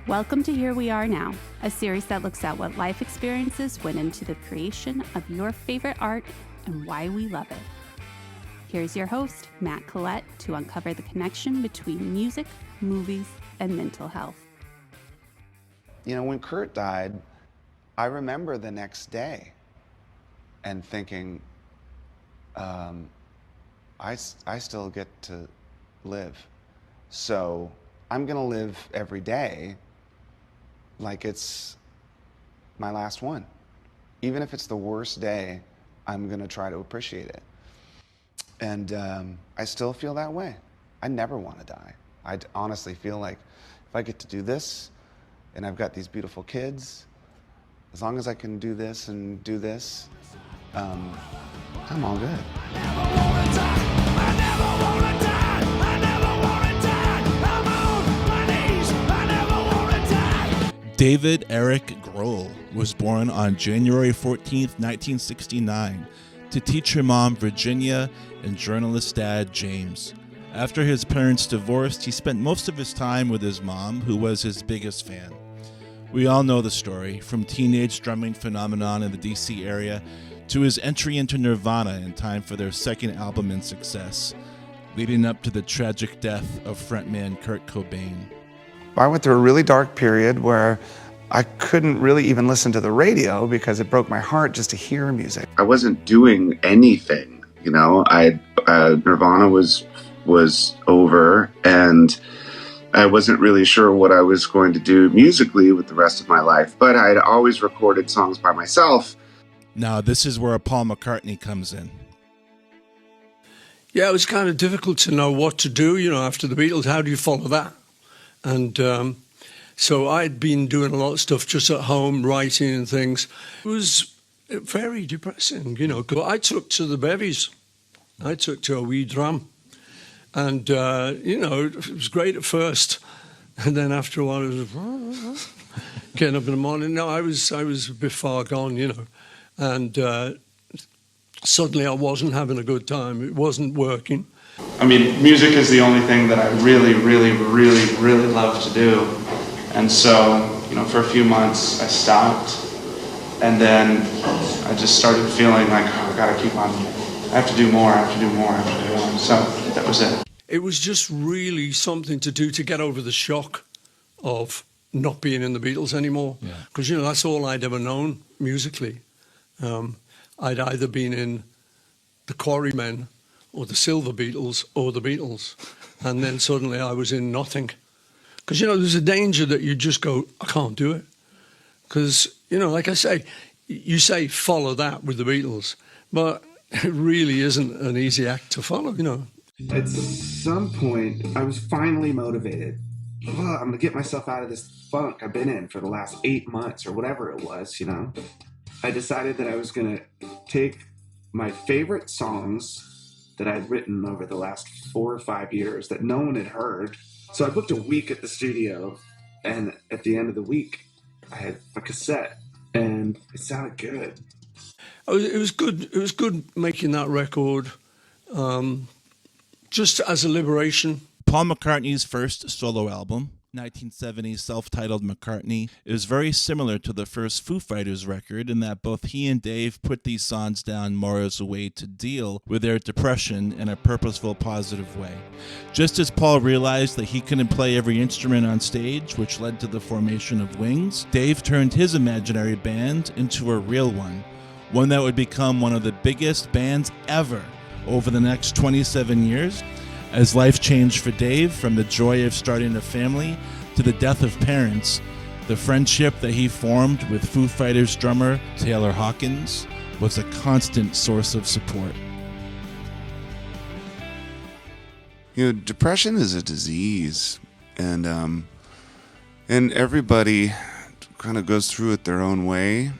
Welcome to Here We Are Now, a series that looks at what life experiences went into the creation of your favorite art and why we love it. Here's your host, Matt Collette, to uncover the connection between music, movies, and mental health. You know, when Kurt died, I remember the next day and thinking, I still get to live. So I'm gonna live every day like it's my last one. Even if it's the worst day, I'm gonna try to appreciate it. And I still feel that way. I never wanna die. I honestly feel like if I get to do this, and I've got these beautiful kids, as long as I can do this and do this, I'm all good. David Eric Grohl was born on January 14th, 1969, to teacher mom Virginia and journalist dad James. After his parents divorced, he spent most of his time with his mom, who was his biggest fan. We all know the story, from teenage drumming phenomenon in the DC area to his entry into Nirvana in time for their second album and success, leading up to the tragic death of frontman Kurt Cobain. I went through a really dark period where I couldn't really even listen to the radio because it broke my heart just to hear music. I wasn't doing anything, you know. Nirvana was over, and I wasn't really sure what I was going to do musically with the rest of my life, but I'd always recorded songs by myself. Now, this is where Paul McCartney comes in. Yeah, it was kind of difficult to know what to do, you know, after the Beatles. How do you follow that? And so I'd been doing a lot of stuff just at home, writing and things. It was very depressing, you know, 'cause I took to the bevies. I took to a wee dram. And, you know, it was great at first. And then after a while, it was getting up in the morning. No, I was a bit far gone, you know. And suddenly I wasn't having a good time. It wasn't working. I mean, music is the only thing that I really, really, really, really love to do. And so, you know, for a few months I stopped. And then I just started feeling like, oh, I gotta keep on. I have to do more, I have to do more, I have to do more. So that was it. It was just really something to do to get over the shock of not being in the Beatles anymore. Because, you know, that's all I'd ever known musically. I'd either been in the Quarrymen or the Silver Beatles or the Beatles. And then suddenly I was in nothing. Because, you know, there's a danger that you just go, I can't do it. Because, you know, like I say, you say follow that with the Beatles, but it really isn't an easy act to follow, you know. At some point, I was finally motivated. Oh, I'm going to get myself out of this funk I've been in for the last 8 months or whatever it was, you know. I decided that I was going to take my favorite songs that I'd written over the last 4 or 5 years that no one had heard. So I booked a week at the studio, and at the end of the week, I had a cassette, and it sounded good. It was good. It was good making that record, just as a liberation. Paul McCartney's first solo album, 1970's self-titled McCartney, is very similar to the first Foo Fighters record in that both he and Dave put these songs down more as a way to deal with their depression in a purposeful, positive way. Just as Paul realized that he couldn't play every instrument on stage, which led to the formation of Wings, Dave turned his imaginary band into a real one that would become one of the biggest bands ever over the next 27 years. As life changed for Dave, from the joy of starting a family to the death of parents, the friendship that he formed with Foo Fighters drummer Taylor Hawkins was a constant source of support. You know, depression is a disease, and everybody kind of goes through it their own way.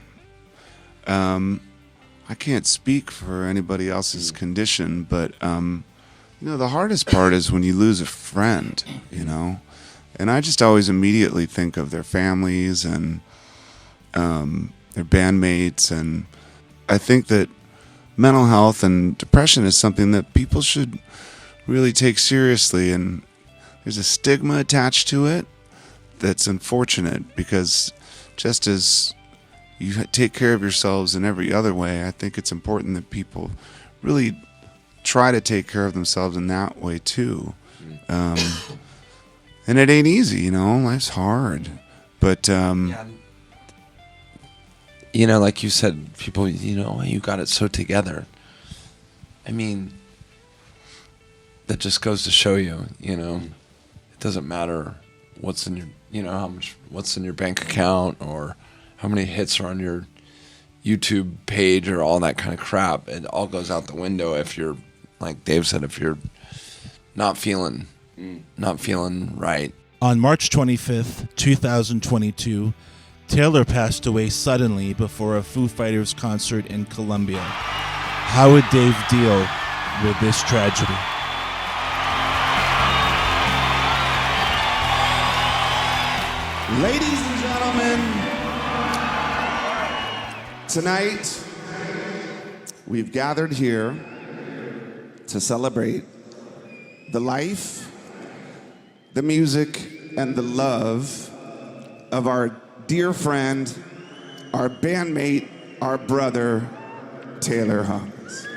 I can't speak for anybody else's condition, but you know, the hardest part is when you lose a friend, you know, and I just always immediately think of their families and their bandmates, and I think that mental health and depression is something that people should really take seriously, and there's a stigma attached to it that's unfortunate, because just as you take care of yourselves in every other way, I think it's important that people really try to take care of themselves in that way too. And it ain't easy, you know, life's hard. But, you know, like you said, people, you know, you got it so together. I mean, that just goes to show you, you know, it doesn't matter what's in your, you know, how much, what's in your bank account or how many hits are on your YouTube page or all that kind of crap. It all goes out the window if you're, like Dave said, if you're not feeling right. On March 25th, 2022, Taylor passed away suddenly before a Foo Fighters concert in Colombia. How would Dave deal with this tragedy? ladies and gentlemen, tonight we've gathered here to celebrate the life, the music, and the love of our dear friend, our bandmate, our brother, Taylor Hawkins.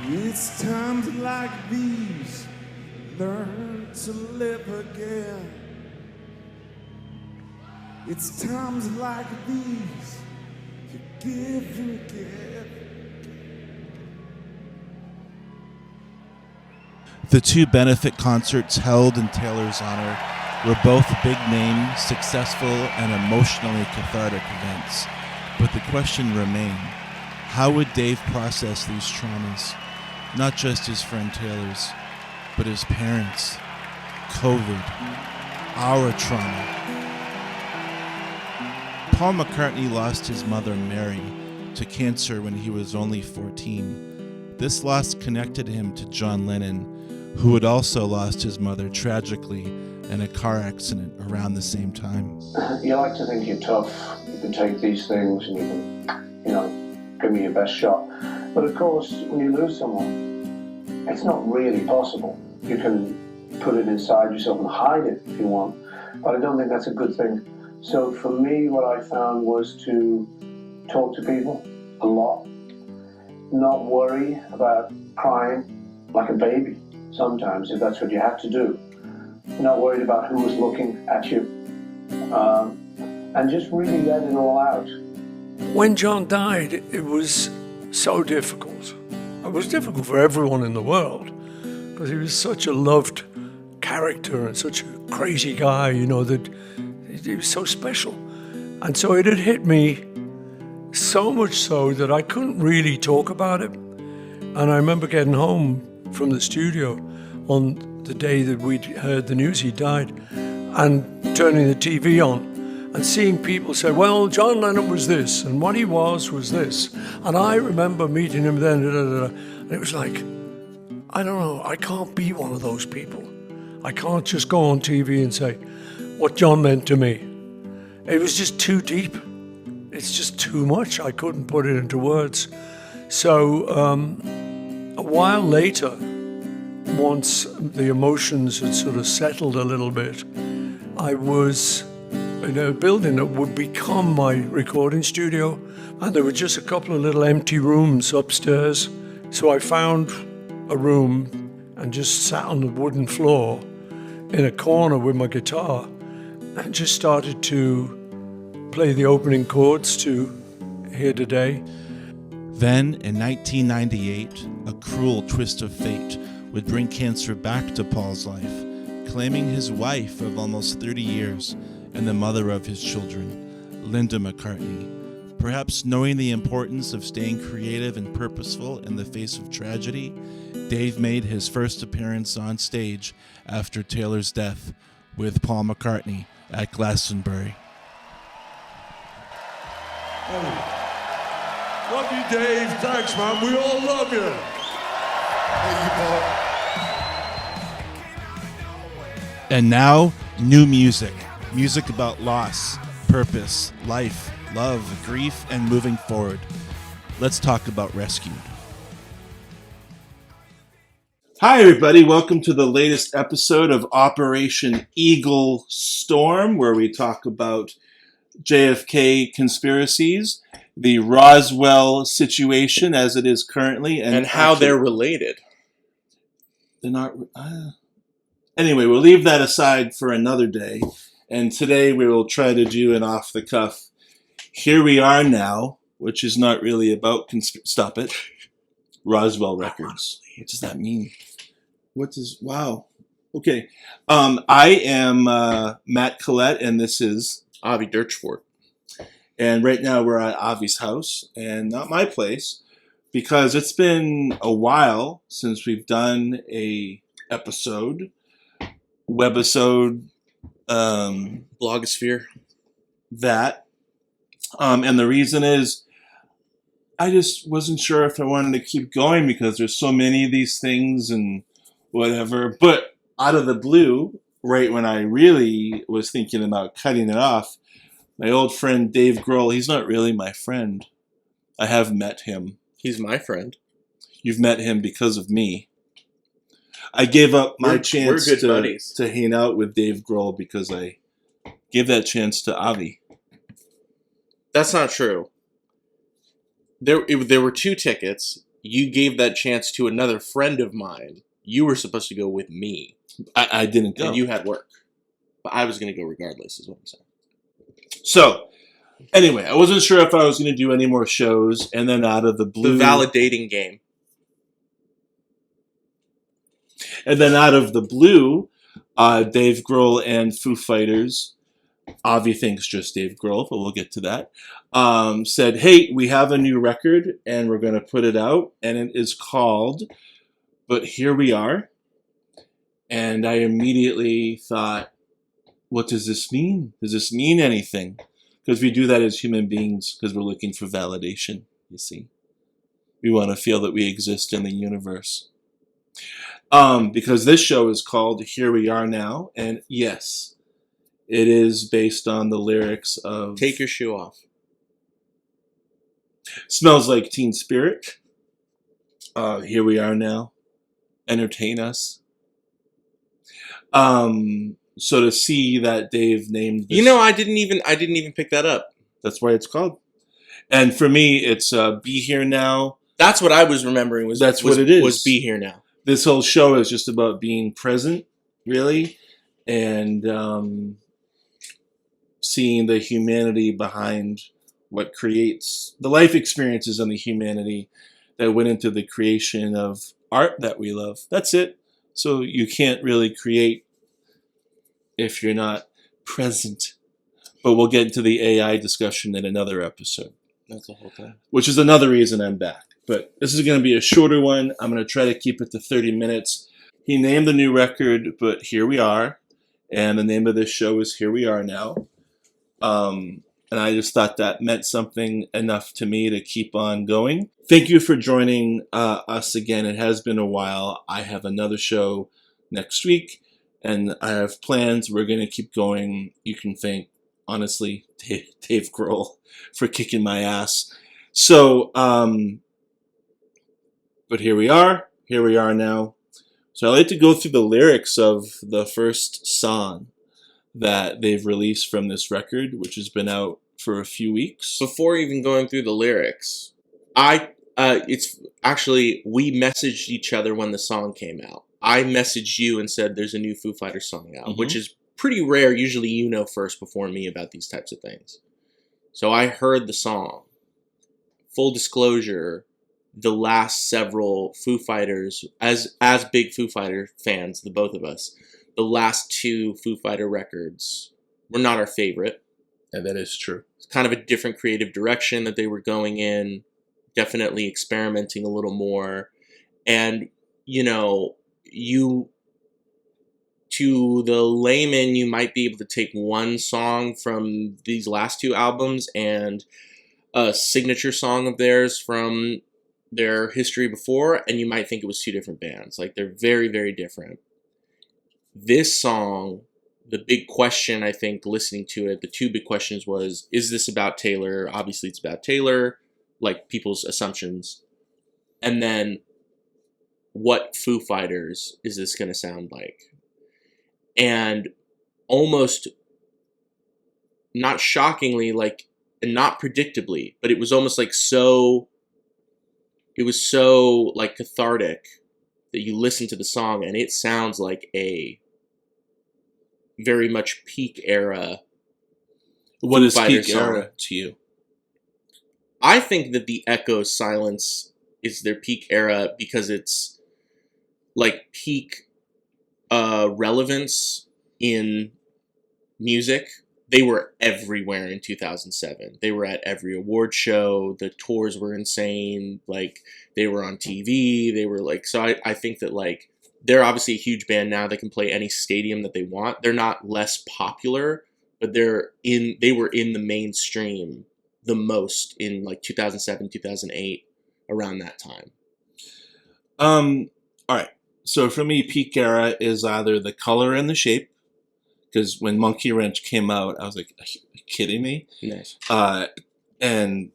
It's times like these, learn to live again. It's times like these, you give and give. The two benefit concerts held in Taylor's honor were both big-name, successful, and emotionally cathartic events. But the question remained, how would Dave process these traumas? Not just his friend Taylor's, but his parents, COVID, our trauma. Paul McCartney lost his mother, Mary, to cancer when he was only 14. This loss connected him to John Lennon, who had also lost his mother tragically in a car accident around the same time. You like to think you're tough, you can take these things and you can, you know, give me your best shot. But of course, when you lose someone, it's not really possible. You can put it inside yourself and hide it if you want, but I don't think that's a good thing. So for me, what I found was to talk to people a lot, not worry about crying like a baby sometimes, if that's what you have to do. Not worried about who was looking at you, and just really let it all out. When John died, it was so difficult. It was difficult for everyone in the world because he was such a loved character and such a crazy guy, you know, that he was so special. And so it had hit me so much so that I couldn't really talk about it. And I remember getting home from the studio on the day that we'd heard the news he died and turning the TV on and seeing people say, well, John Lennon was this and what he was this. And I remember meeting him then, and it was like, I don't know, I can't be one of those people. I can't just go on TV and say what John meant to me. It was just too deep. It's just too much. I couldn't put it into words. So a while later, once the emotions had sort of settled a little bit, I was in a building that would become my recording studio, and there were just a couple of little empty rooms upstairs. So I found a room and just sat on the wooden floor in a corner with my guitar and just started to play the opening chords to Here Today. Then, in 1998, a cruel twist of fate would bring cancer back to Paul's life, claiming his wife of almost 30 years and the mother of his children, Linda McCartney. Perhaps knowing the importance of staying creative and purposeful in the face of tragedy, Dave made his first appearance on stage after Taylor's death with Paul McCartney at Glastonbury. Hey, love you, Dave. Thanks, man. We all love you. Thank you, Paul. And now, new music. Music about loss, purpose, life, love, grief, and moving forward. Let's talk about Rescued. Hi, everybody. Welcome to the latest episode of Operation Eagle Storm, where we talk about JFK conspiracies, the Roswell situation as it is currently, and how they're related. They're not. Anyway, we'll leave that aside for another day. And today we will try to do an off-the-cuff Here We Are Now, which is not really about stop it. Roswell Records. What does that mean? Wow. Okay. I am Matt Collette, and this is Avi Durchfort. And right now we're at Avi's house, and not my place, because it's been a while since we've done a webisode, blogosphere. That. And the reason is I just wasn't sure if I wanted to keep going because there's so many of these things and whatever. But out of the blue, right when I really was thinking about cutting it off, my old friend Dave Grohl, he's not really my friend. I have met him. He's my friend. You've met him because of me. I gave up my chance to hang out with Dave Grohl because I gave that chance to Avi. That's not true. There were 2 tickets. You gave that chance to another friend of mine. You were supposed to go with me. I didn't go. And you had work. But I was going to go regardless, is what I'm saying. So, anyway, I wasn't sure if I was going to do any more shows, and then out of the blue... The validating game. And then out of the blue, Dave Grohl and Foo Fighters, Avi thinks just Dave Grohl, but we'll get to that, said, hey, we have a new record, and we're going to put it out, and it is called But Here We Are. And I immediately thought, what does this mean? Does this mean anything? Because we do that as human beings because we're looking for validation, you see. We want to feel that we exist in the universe. Because this show is called Here We Are Now, and yes, it is based on the lyrics of... Take Your Shoe Off. Smells Like Teen Spirit. Here We Are Now. Entertain Us. So to see that Dave named this... I didn't even pick that up. That's why it's called. And for me, it's Be Here Now. That's what I was remembering. What it is. Was Be Here Now. This whole show is just about being present, really, and seeing the humanity behind what creates the life experiences and the humanity that went into the creation of art that we love. That's it. So you can't really create if you're not present. But we'll get into the AI discussion in another episode. That's the whole thing. Which is another reason I'm back. But this is going to be a shorter one. I'm going to try to keep it to 30 minutes. He named the new record, But Here We Are. And the name of this show is Here We Are Now. And I just thought that meant something enough to me to keep on going. Thank you for joining us again. It has been a while. I have another show next week. And I have plans. We're going to keep going. You can thank, honestly, Dave Grohl for kicking my ass. So, but here we are now. So I like to go through the lyrics of the first song that they've released from this record, which has been out for a few weeks. Before even going through the lyrics, it's actually, we messaged each other when the song came out. I messaged you and said there's a new Foo Fighters song out, which is pretty rare. Usually you know first before me about these types of things. So I heard the song. Full disclosure, the last several Foo Fighters, as big Foo Fighter fans, the both of us, the last 2 Foo Fighter records were not our favorite. And that is true. It's kind of a different creative direction that they were going in, definitely experimenting a little more. And, to the layman, you might be able to take one song from these last 2 albums and a signature song of theirs from their history before, and you might think it was 2 different bands. Like, they're very, very different. This song, the big question, I think, listening to it, the 2 big questions was, is this about Taylor? Obviously, it's about Taylor, like people's assumptions. And then, what Foo Fighters is this going to sound like? And almost not shockingly, like, and not predictably, but it was almost like it was so like cathartic that you listen to the song and it sounds like a very much peak era. What Foo is Fighters peak song. era to you? I think that the Echo's Silence is their peak era because it's like peak relevance in music. They were everywhere in 2007. They were at every award show. The tours were insane. Like, they were on TV. They were like, so I think that, like, they're obviously a huge band now. They can play any stadium that they want. They're not less popular, but they were in the mainstream the most in like 2007, 2008, around that time. All right. So for me, peak era is either the color and the shape, because when Monkey Wrench came out, I was like, are you kidding me? Nice. And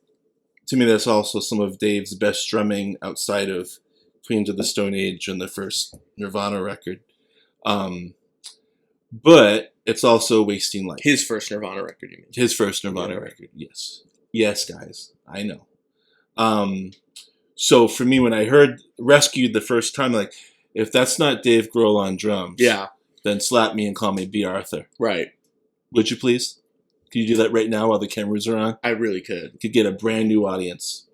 to me, that's also some of Dave's best drumming outside of Queens of the Stone Age and the first Nirvana record. But it's also Wasting Light. His first Nirvana record, you mean? His first Nirvana record, yes. Yes, guys, I know. So for me, when I heard Rescued the first time, like, if that's not Dave Grohl on drums, Yeah. then slap me and call me B. Arthur. Right. Would you please? Can you do that right now while the cameras are on? I really could. You could get a brand new audience.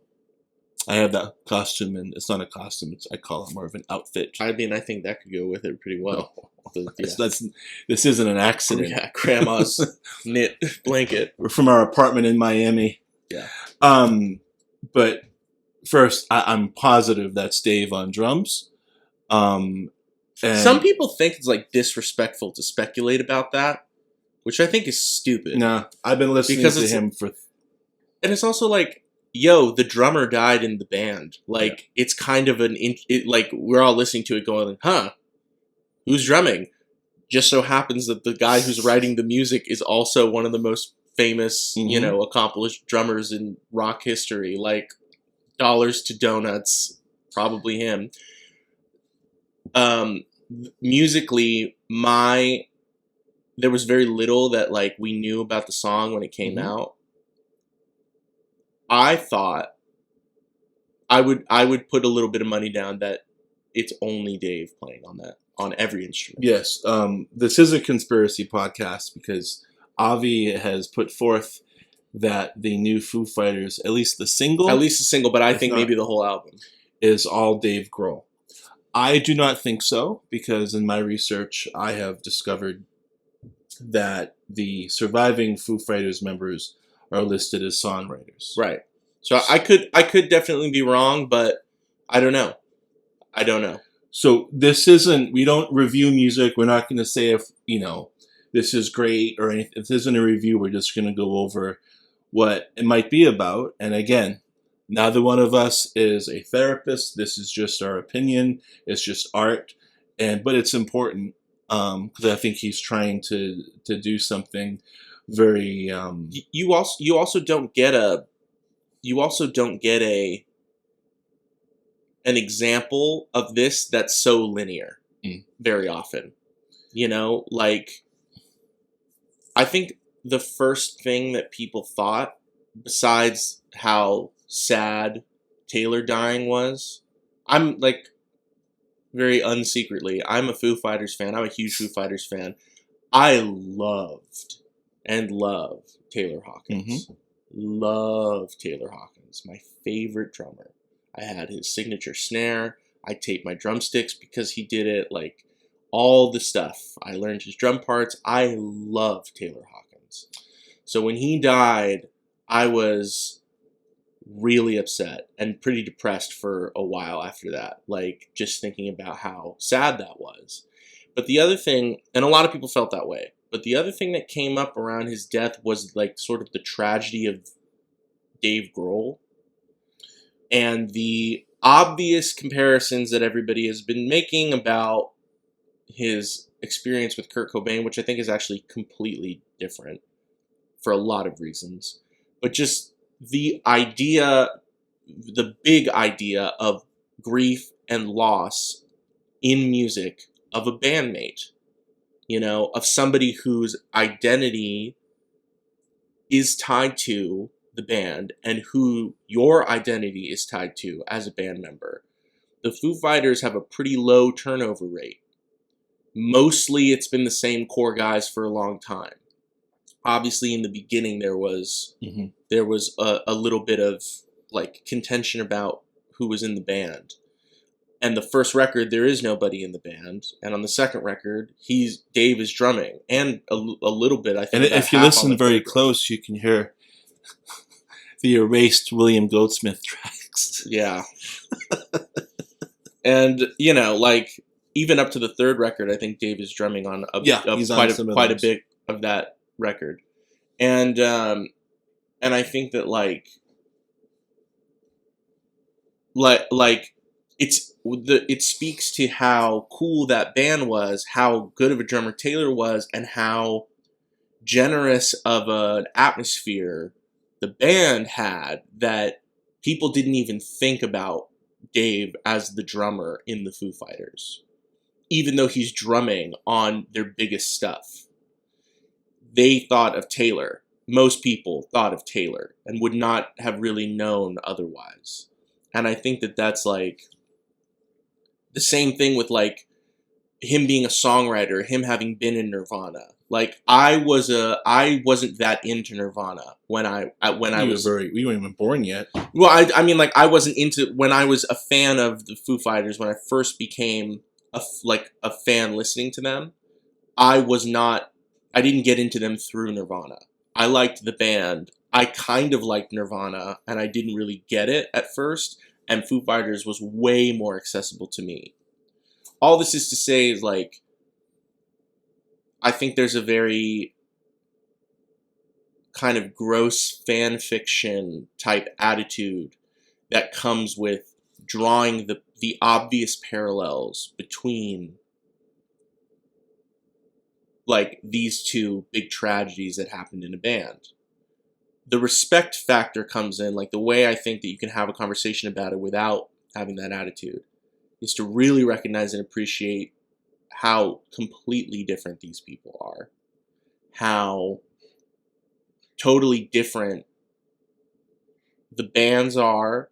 I have that costume, and it's not a costume. I call it more of an outfit. I mean, I think that could go with it pretty well. This isn't an accident. Yeah, grandma's knit blanket. We're from our apartment in Miami. Yeah. But first, I'm positive that's Dave on drums. And some people think it's like disrespectful to speculate about that, which I think is stupid. No, I've been listening to him for. And it's also like, yo, the drummer died in the band. Like, it's kind of like, we're all listening to it going, huh, who's drumming? Just so happens that the guy who's writing the music is also one of the most famous, accomplished drummers in rock history. Like, Dollars to Donuts, probably him. Musically, there was very little that, like, we knew about the song when it came out. I thought I would put a little bit of money down that it's only Dave playing on every instrument. Yes. This is a conspiracy podcast because Avi has put forth that the new Foo Fighters, at least the single, but I think maybe the whole album is all Dave Grohl. I do not think so, because in my research, I have discovered that the surviving Foo Fighters members are listed as songwriters. Right. So I could definitely be wrong, but I don't know. So this isn't, we don't review music. We're not going to say if, this is great or anything. If this isn't a review, we're just going to go over what it might be about. And again, neither one of us is a therapist. This is just our opinion. It's just art. But it's important because I think he's trying to do something very. You also don't get an example of this that's so linear very often. Like, I think the first thing that people thought, besides how sad Taylor dying was, I'm like, very unsecretly, I'm a Foo Fighters fan. I'm a huge Foo Fighters fan. I loved and love Taylor Hawkins. Love Taylor Hawkins. My favorite drummer. I had his signature snare. I taped my drumsticks because he did it. Like, all the stuff. I learned his drum parts. I love Taylor Hawkins. So when he died, I was really upset and pretty depressed for a while after that. Like, just thinking about how sad that was. But the other thing, and a lot of people felt that way, but the other thing that came up around his death was like sort of the tragedy of Dave Grohl and the obvious comparisons that everybody has been making about his experience with Kurt Cobain, which I think is actually completely different for a lot of reasons. But just the idea, the big idea of grief and loss in music of a bandmate, you know, of somebody whose identity is tied to the band and who your identity is tied to as a band member. The Foo Fighters have a pretty low turnover rate. Mostly it's been the same core guys for a long time. Obviously in the beginning there was a little bit of like contention about who was in the band. And the first record, there is nobody in the band. And on the second record, Dave is drumming. And a little bit, I think. And if you listen very close, you can hear the erased William Goldsmith tracks. Yeah. And, you know, like, even up to the third record, I think Dave is drumming on quite a bit of that record. And I think that, like it speaks to how cool that band was, how good of a drummer Taylor was, and how generous of an atmosphere the band had that people didn't even think about Dave as the drummer in the Foo Fighters. Even though he's drumming on their biggest stuff. They thought of Taylor. Most people thought of Taylor and would not have really known otherwise. And I think that that's like the same thing with like him being a songwriter, him having been in Nirvana. Like I wasn't that into Nirvana when I was we weren't even born yet. Well, I mean like I wasn't into when I was a fan of the Foo Fighters when I first became a fan listening to them. I didn't get into them through Nirvana. I liked the band. I kind of liked Nirvana, and I didn't really get it at first, and Foo Fighters was way more accessible to me. All this is to say is, like, I think there's a very kind of gross fan fiction type attitude that comes with drawing the obvious parallels between like these two big tragedies that happened in a band. The respect factor comes in, like the way I think that you can have a conversation about it without having that attitude is to really recognize and appreciate how completely different these people are. How totally different the bands are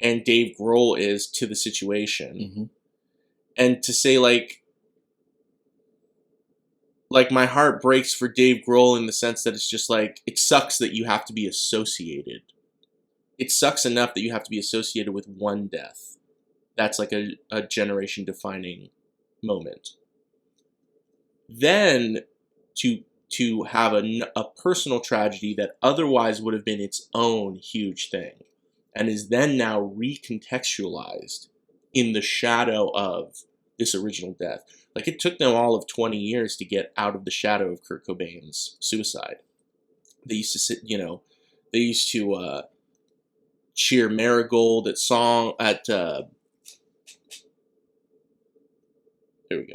and Dave Grohl is to the situation. Mm-hmm. And to say like my heart breaks for Dave Grohl in the sense that it's just like, it sucks that you have to be associated. It sucks enough that you have to be associated with one death. That's like a generation defining moment. Then to have a personal tragedy that otherwise would have been its own huge thing and is then now recontextualized in the shadow of this original death. Like, it took them all of 20 years to get out of the shadow of Kurt Cobain's suicide. They used to they used to cheer Marigold there we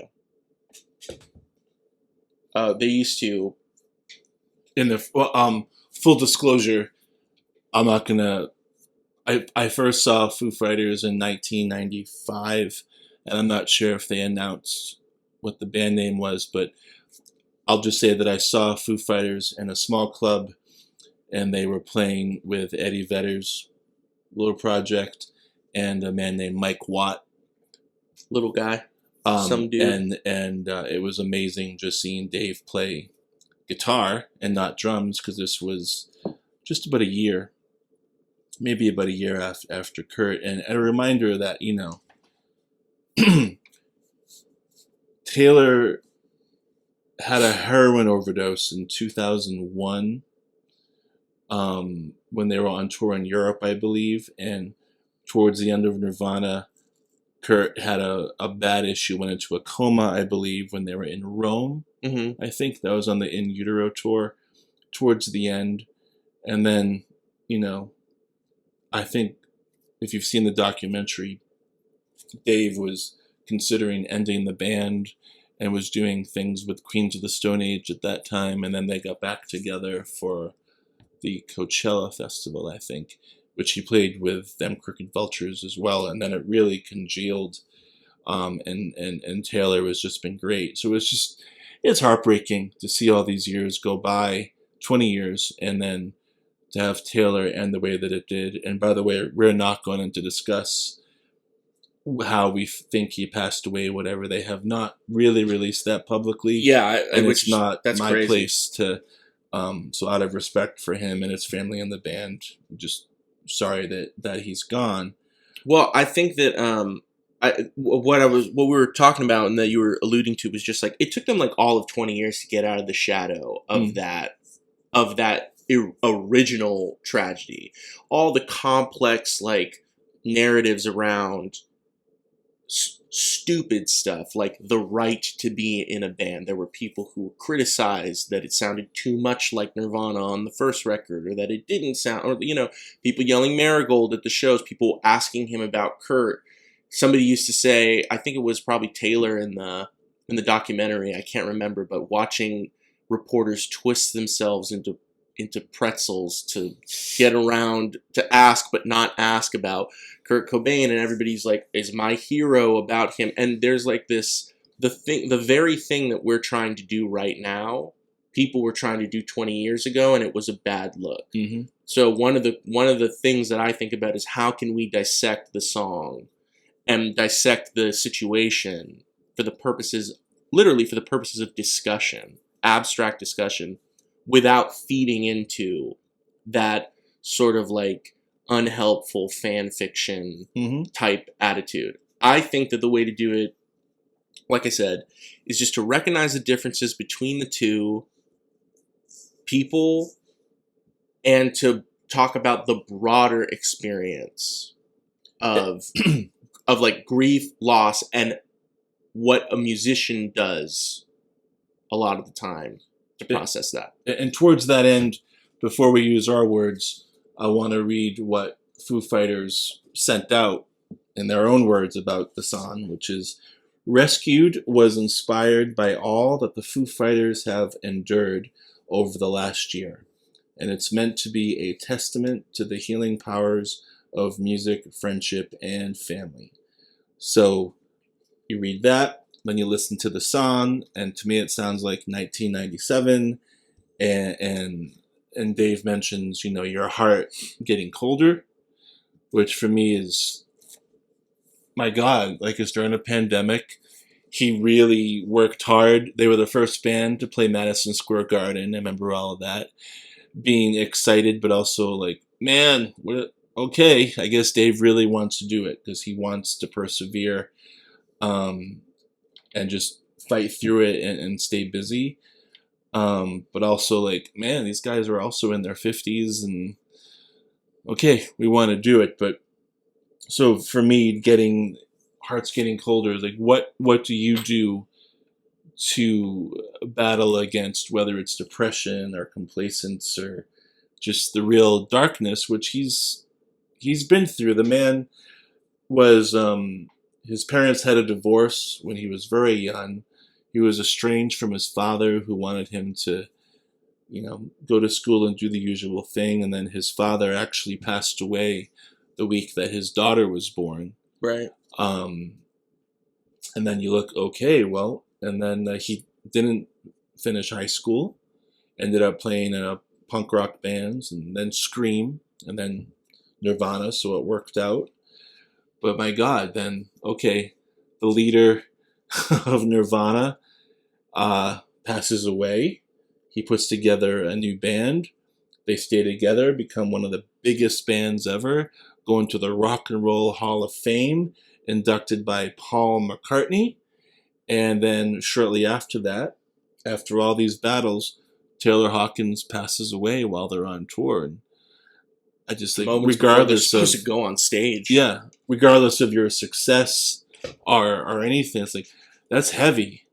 go. They used to... Full disclosure, I'm not gonna... I first saw Foo Fighters in 1995, and I'm not sure if they announced what the band name was, but I'll just say that I saw Foo Fighters in a small club, and they were playing with Eddie Vedder's little project and a man named Mike Watt. Little guy. Some dude. And it was amazing just seeing Dave play guitar and not drums, because this was just about a year, maybe about a year after Kurt, and a reminder that, you know, Taylor had a heroin overdose in 2001 when they were on tour in Europe, I believe. And towards the end of Nirvana, Kurt had a bad issue, went into a coma, I believe, when they were in Rome. Mm-hmm. I think that was on the In Utero tour towards the end. And then, you know, I think if you've seen the documentary, Dave was considering ending the band and was doing things with Queens of the Stone Age at that time, and then they got back together for the Coachella Festival, I think. which he played with them Crooked Vultures as well, and then it really congealed. And Taylor has just been great. So it's heartbreaking to see all these years go by, 20 years, and then to have Taylor end the way that it did. And by the way, we're not going to discuss how we think he passed away, whatever. They have not really released that publicly. Yeah, and it's not that's my crazy. place to. So out of respect for him and his family and the band, just sorry that he's gone. Well, I think that what we were talking about and that you were alluding to was just like it took them like all of 20 years to get out of the shadow of that original tragedy. All the complex like narratives around stupid stuff like the right to be in a band. There were people who criticized that it sounded too much like Nirvana on the first record, or that it didn't sound, or people yelling Marigold at the shows, people asking him about Kurt. Somebody used to say, I think it was probably Taylor in the documentary, I can't remember, but watching reporters twist themselves into pretzels to get around to ask but not ask about Kurt Cobain, and everybody's like, is my hero about him? And there's like this, the very thing that we're trying to do right now, people were trying to do 20 years ago, and it was a bad look. Mm-hmm. So one of the things that I think about is how can we dissect the song and dissect the situation literally for the purposes of discussion, abstract discussion, without feeding into that sort of like unhelpful fan fiction type attitude. I think that the way to do it, like I said, is just to recognize the differences between the two people and to talk about the broader experience of like grief, loss, and what a musician does a lot of the time to process that. And towards that end, before we use our words, I want to read what Foo Fighters sent out in their own words about the song, which is, "Rescued was inspired by all that the Foo Fighters have endured over the last year, and it's meant to be a testament to the healing powers of music, friendship, and family." So you read that, then you listen to the song, and to me it sounds like 1997, and Dave mentions, your heart getting colder, which for me is, my God, like it's during a pandemic. He really worked hard. They were the first band to play Madison Square Garden. I remember all of that. Being excited, but also like, man, okay, I guess Dave really wants to do it because he wants to persevere and just fight through it and stay busy. But also like, man, these guys are also in their 50s and okay, we want to do it. But so for me, hearts getting colder is like, what do you do to battle against, whether it's depression or complacence or just the real darkness, which he's been through. The man was, his parents had a divorce when he was very young. He was estranged from his father, who wanted him to, go to school and do the usual thing. And then his father actually passed away the week that his daughter was born. Right. And then you look, okay, well, and then he didn't finish high school, ended up playing in punk rock bands, and then Scream, and then Nirvana, so it worked out. But my God, then, okay, the leader of Nirvana passes away. He puts together a new band. They stay together, become one of the biggest bands ever, go into the Rock and Roll Hall of Fame, inducted by Paul McCartney. And then shortly after that, after all these battles, Taylor Hawkins passes away while they're on tour. And I just think, regardless they're of supposed to go on stage, regardless of your success or anything, it's like, that's heavy.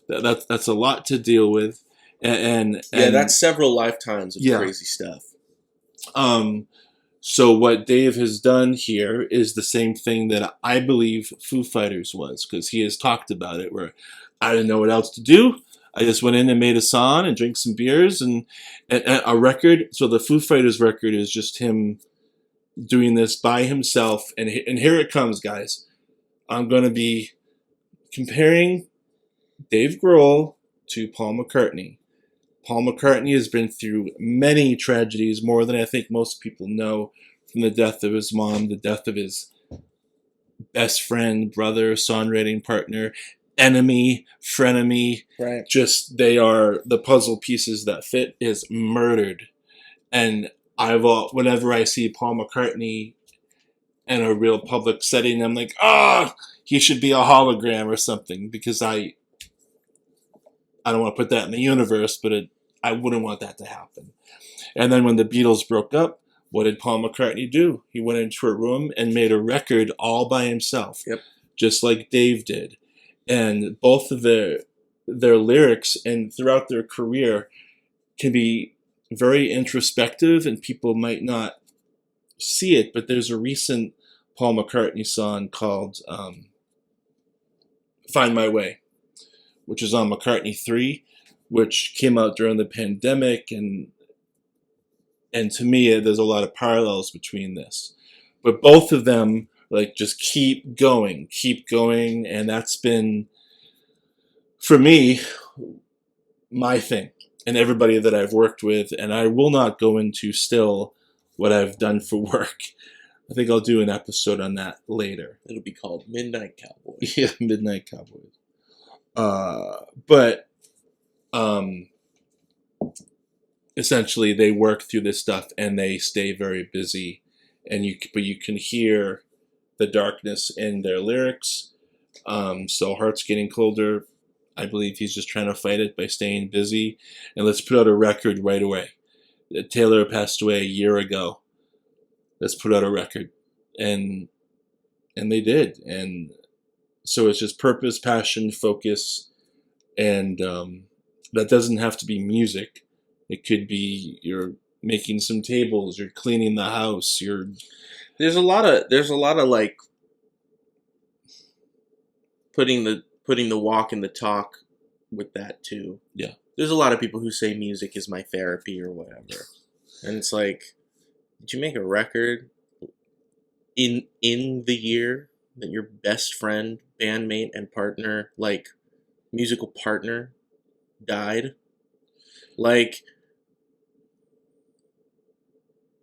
That's a lot to deal with, and that's several lifetimes of crazy stuff. So what Dave has done here is the same thing that I believe Foo Fighters was, because he has talked about it, where I didn't know what else to do. I just went in and made a song and drank some beers and a record. So the Foo Fighters record is just him, doing this by himself. And here it comes, guys. I'm going to be comparing Dave Grohl to Paul McCartney. Paul McCartney has been through many tragedies, more than I think most people know, from the death of his mom, the death of his best friend, brother, songwriting partner, enemy, frenemy. Right. Just, they are the puzzle pieces that fit, is murdered. And whenever I see Paul McCartney in a real public setting, I'm like, he should be a hologram or something, because I don't want to put that in the universe, but I wouldn't want that to happen. And then when the Beatles broke up, what did Paul McCartney do? He went into a room and made a record all by himself, just like Dave did. And both of their lyrics and throughout their career can be very introspective, and people might not see it, but there's a recent Paul McCartney song called Find My Way, which is on McCartney 3, which came out during the pandemic, and to me, there's a lot of parallels between this. But both of them, like, just keep going, and that's been, for me, my thing, and everybody that I've worked with, and I will not go into still what I've done for work. I think I'll do an episode on that later. It'll be called Midnight Cowboys. Yeah, Midnight Cowboys. But essentially, they work through this stuff and they stay very busy, but you can hear the darkness in their lyrics. So Heart's Getting Colder, I believe he's just trying to fight it by staying busy, and let's put out a record right away. Taylor passed away a year ago. Let's put out a record, and they did, and so it's just purpose, passion, focus, and that doesn't have to be music. It could be you're making some tables, you're cleaning the house, There's a lot of like putting the walk and the talk with that too. Yeah. There's a lot of people who say music is my therapy or whatever, and it's like, did you make a record in the year that your best friend, bandmate, and partner, like musical partner, died? Like,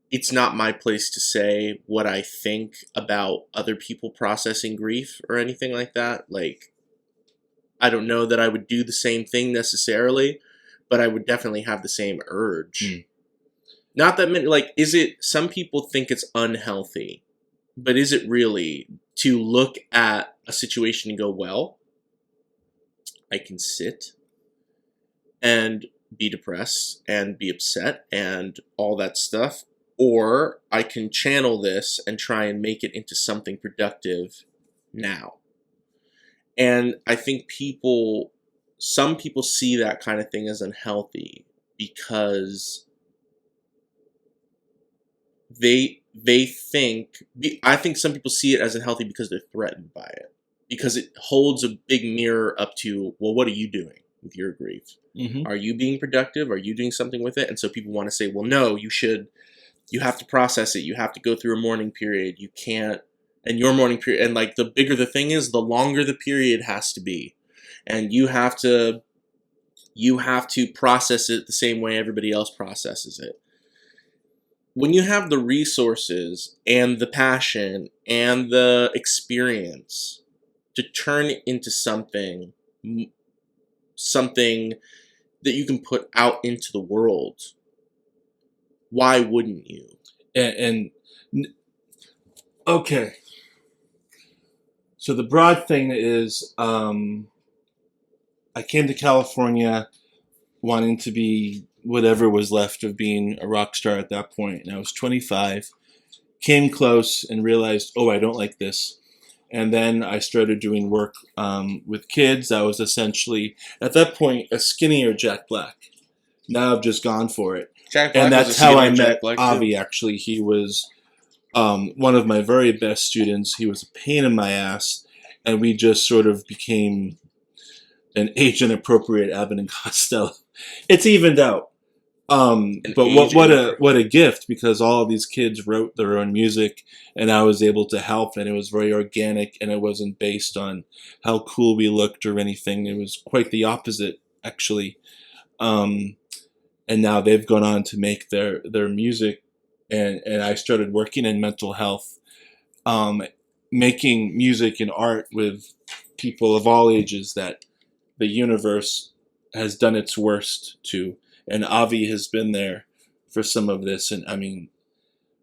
it's not my place to say what I think about other people processing grief or anything like that. Like, I don't know that I would do the same thing necessarily, but I would definitely have the same urge. Not that many, like, some people think it's unhealthy, but is it really to look at a situation and go, well, I can sit and be depressed and be upset and all that stuff, or I can channel this and try and make it into something productive now. And I think some people see that kind of thing as unhealthy because I think some people see it as unhealthy because they're threatened by it, because it holds a big mirror up to, well, what are you doing with your grief? Mm-hmm. Are you being productive? Are you doing something with it? And so people want to say, well, no, you have to process it. You have to go through a mourning period. You can't, and your mourning period, and like the bigger the thing is, the longer the period has to be. And you have to process it the same way everybody else processes it. When you have the resources and the passion and the experience to turn it into something that you can put out into the world, why wouldn't you? Okay. So the broad thing is, I came to California wanting to be whatever was left of being a rock star at that point. And I was 25, came close and realized, oh, I don't like this. And then I started doing work with kids. I was essentially, at that point, a skinnier Jack Black. Now I've just gone for it. Jack Black, and that's how I met Black Avi, too. actually. He was one of my very best students. He was a pain in my ass. And we just sort of became an age-inappropriate Abbott and Costello. It's evened out. But what a gift, because all of these kids wrote their own music and I was able to help, and it was very organic and it wasn't based on how cool we looked or anything. It was quite the opposite, actually. And now they've gone on to make their music, and I started working in mental health, making music and art with people of all ages that the universe has done its worst to. And Avi has been there for some of this. And I mean,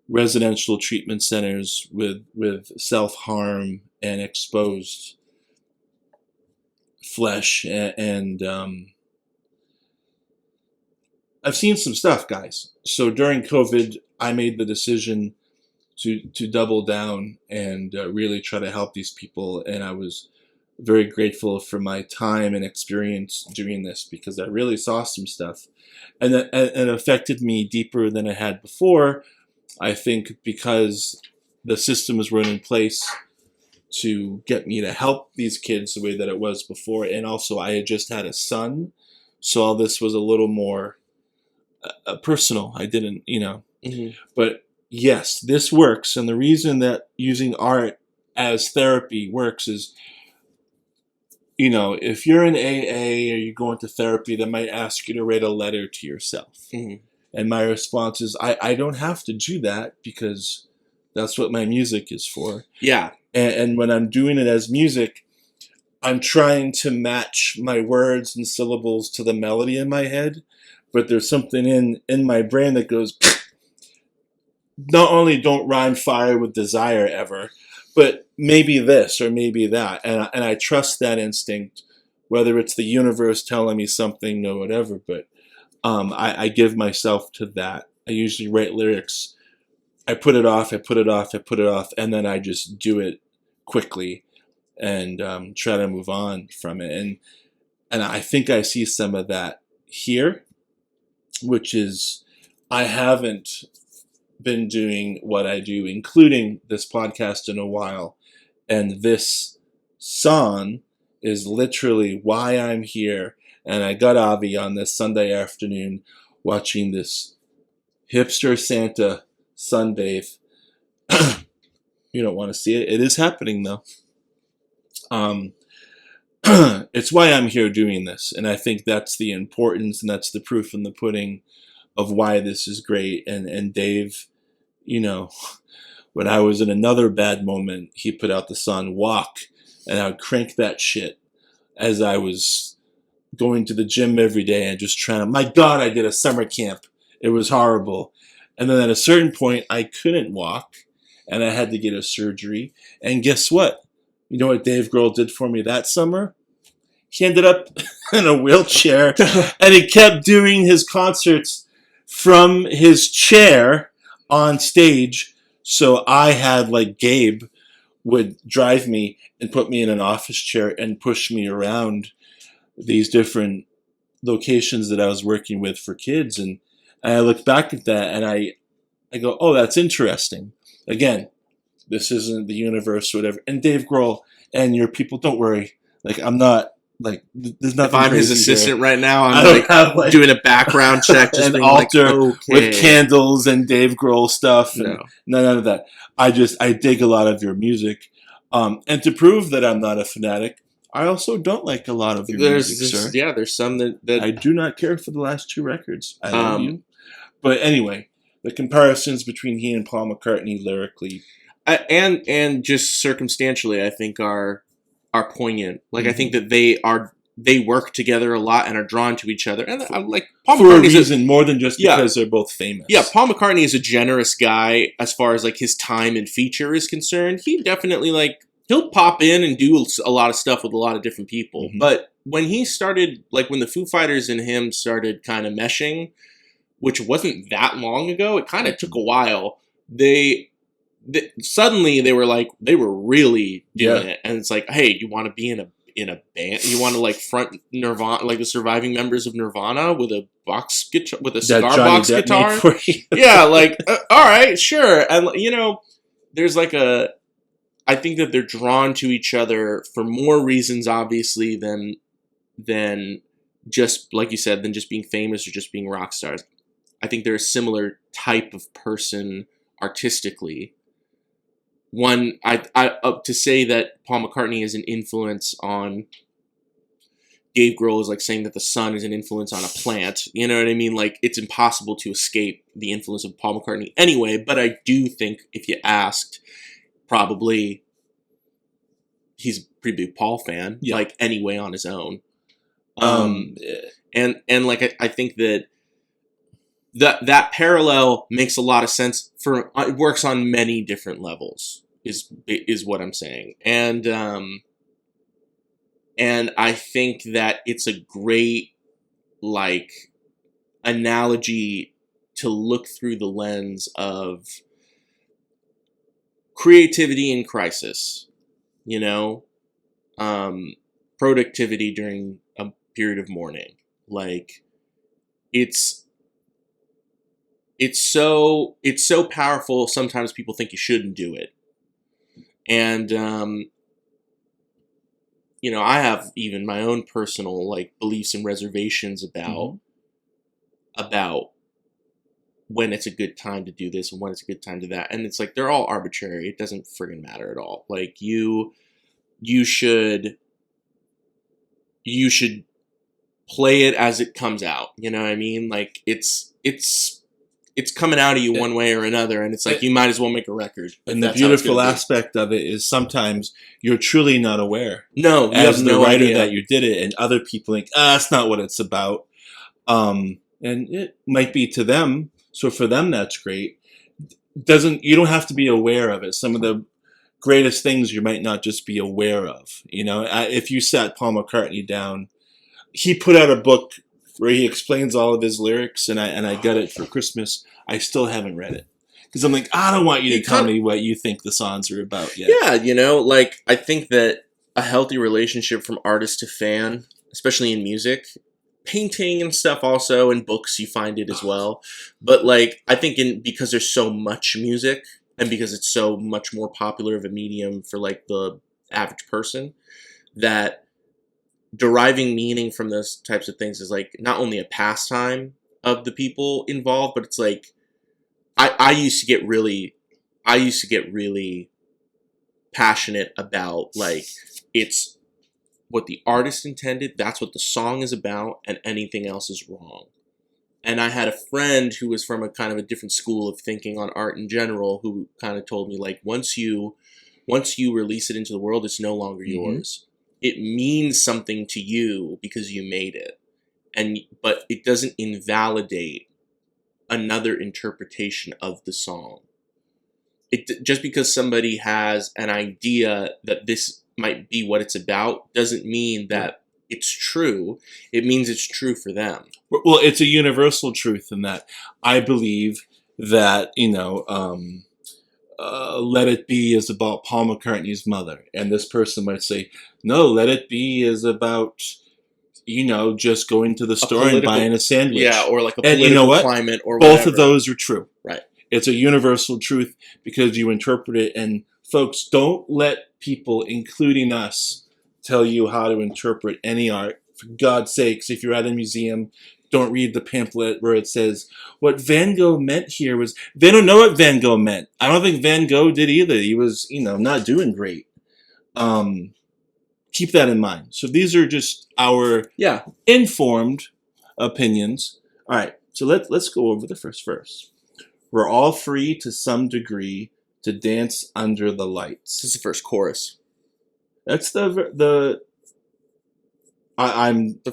residential treatment centers with self-harm and exposed flesh. And I've seen some stuff, guys. So during COVID, I made the decision to double down and really try to help these people. And I was very grateful for my time and experience doing this, because I really saw some stuff. And it affected me deeper than it had before, I think, because the systems weren't in place to get me to help these kids the way that it was before. And also, I had just had a son, so all this was a little more personal. I didn't, But yes, this works. And the reason that using art as therapy works is, if you're in AA or you're going to therapy, they might ask you to write a letter to yourself. Mm-hmm. And my response is, I don't have to do that, because that's what my music is for. Yeah. And when I'm doing it as music, I'm trying to match my words and syllables to the melody in my head. But there's something in my brain that goes, not only don't rhyme fire with desire ever, but maybe this or maybe that. And I trust that instinct, whether it's the universe telling me something or whatever. But I give myself to that. I usually write lyrics. I put it off, and then I just do it quickly and try to move on from it. And I think I see some of that here, which is I haven't been doing what I do, including this podcast, in a while. And this song is literally why I'm here. And I got Avi on this Sunday afternoon watching this hipster Santa sunbathe. You don't want to see it. It is happening, though. It's why I'm here doing this. And I think that's the importance, and that's the proof in the pudding of why this is great. And Dave, when I was in another bad moment, he put out the song Walk, and I would crank that shit as I was going to the gym every day and just trying to, my God, I did a summer camp. It was horrible. And then at a certain point, I couldn't walk, and I had to get a surgery. And guess what? You know what Dave Grohl did for me that summer? He ended up in a wheelchair, and he kept doing his concerts from his chair on stage. So I had, like, Gabe would drive me and put me in an office chair and push me around these different locations that I was working with for kids. And I look back at that and I go, oh, that's interesting. Again, this isn't the universe or whatever. And Dave Grohl and your people, don't worry. Like, I'm not, like, there's nothing. If I'm his assistant right now, I'm like doing a background check, just an altar with candles and Dave Grohl stuff, and none of that. I dig a lot of your music, and to prove that I'm not a fanatic, I also don't like a lot of your music, sir. Yeah, there's some that I do not care for the last two records. I love you, but anyway, the comparisons between he and Paul McCartney lyrically, and just circumstantially, I think are poignant. Like, I think that they work together a lot and are drawn to each other. And I'm like, Paul for McCartney's a reason more than just because they're both famous. Yeah, Paul McCartney is a generous guy as far as, like, his time and feature is concerned. He definitely, like, he'll pop in and do a lot of stuff with a lot of different people. Mm-hmm. But when he started, like, when the Foo Fighters and him started kind of meshing, which wasn't that long ago, it kind of took a while. Suddenly they were like, they were really doing it. And it's like, hey, you want to be in a band? You want to, like, front Nirvana, like the surviving members of Nirvana with a box guitar, with a cigar box guitar? Yeah, like, all right, sure. And, there's like I think that they're drawn to each other for more reasons, obviously, than just, like you said, than just being famous or just being rock stars. I think they're a similar type of person artistically. One, to say that Paul McCartney is an influence on Dave Grohl is like saying that the sun is an influence on a plant. You know what I mean? Like, it's impossible to escape the influence of Paul McCartney anyway, but I do think if you asked, probably he's a pretty big Paul fan, like anyway on his own. And like, I think that parallel makes a lot of sense it works on many different levels is what I'm saying. And I think that it's a great, like, analogy to look through the lens of creativity in crisis, you know, productivity during a period of mourning. Like, it's so powerful. Sometimes people think you shouldn't do it. And, you know, I have even my own personal, like, beliefs and reservations about when it's a good time to do this and when it's a good time to that. And it's like, they're all arbitrary. It doesn't friggin' matter at all. Like, you should play it as it comes out. You know what I mean? Like, it's coming out of you one way or another, and it's like, you might as well make a record. And the beautiful aspect of it is sometimes you're truly not aware. No, you as have the no writer idea that you did it, and other people think, that's not what it's about. And it might be to them, so for them that's great. You don't have to be aware of it. Some of the greatest things you might not just be aware of. You know, if you sat Paul McCartney down, he put out a book where he explains all of his lyrics, and I got it for Christmas. I still haven't read it because I'm like, I don't want you to tell me what you think the songs are about yet. Yeah, you know, like, I think that a healthy relationship from artist to fan, especially in music, painting and stuff also, in books you find it as well. But, like, I think because there's so much music and because it's so much more popular of a medium for, like, the average person, that deriving meaning from those types of things is, like, not only a pastime of the people involved, but it's like, I used to get really passionate about, like, it's what the artist intended, that's what the song is about, and anything else is wrong. And I had a friend who was from a kind of a different school of thinking on art in general, who kind of told me, like, once you release it into the world, it's no longer yours. It means something to you because you made it. But it doesn't invalidate another interpretation of the song. Just because somebody has an idea that this might be what it's about doesn't mean that it's true. It means it's true for them. Well, it's a universal truth in that I believe that, you know, Let It Be is about Paul McCartney's mother. And this person might say, no, Let It Be is about, you know, just going to the store and buying a sandwich. Yeah, or like a political you know what? climate or Both whatever. of those are true. Right. It's a universal truth because you interpret it. And folks, don't let people, including us, tell you how to interpret any art. For God's sakes, if you're at a museum, don't read the pamphlet where it says, what Van Gogh meant here was, they don't know what Van Gogh meant. I don't think Van Gogh did either. He was, you know, not doing great. Keep that in mind. So these are just our informed opinions. All right, so let's go over the first verse. We're all free to some degree to dance under the lights. This is the first chorus. That's the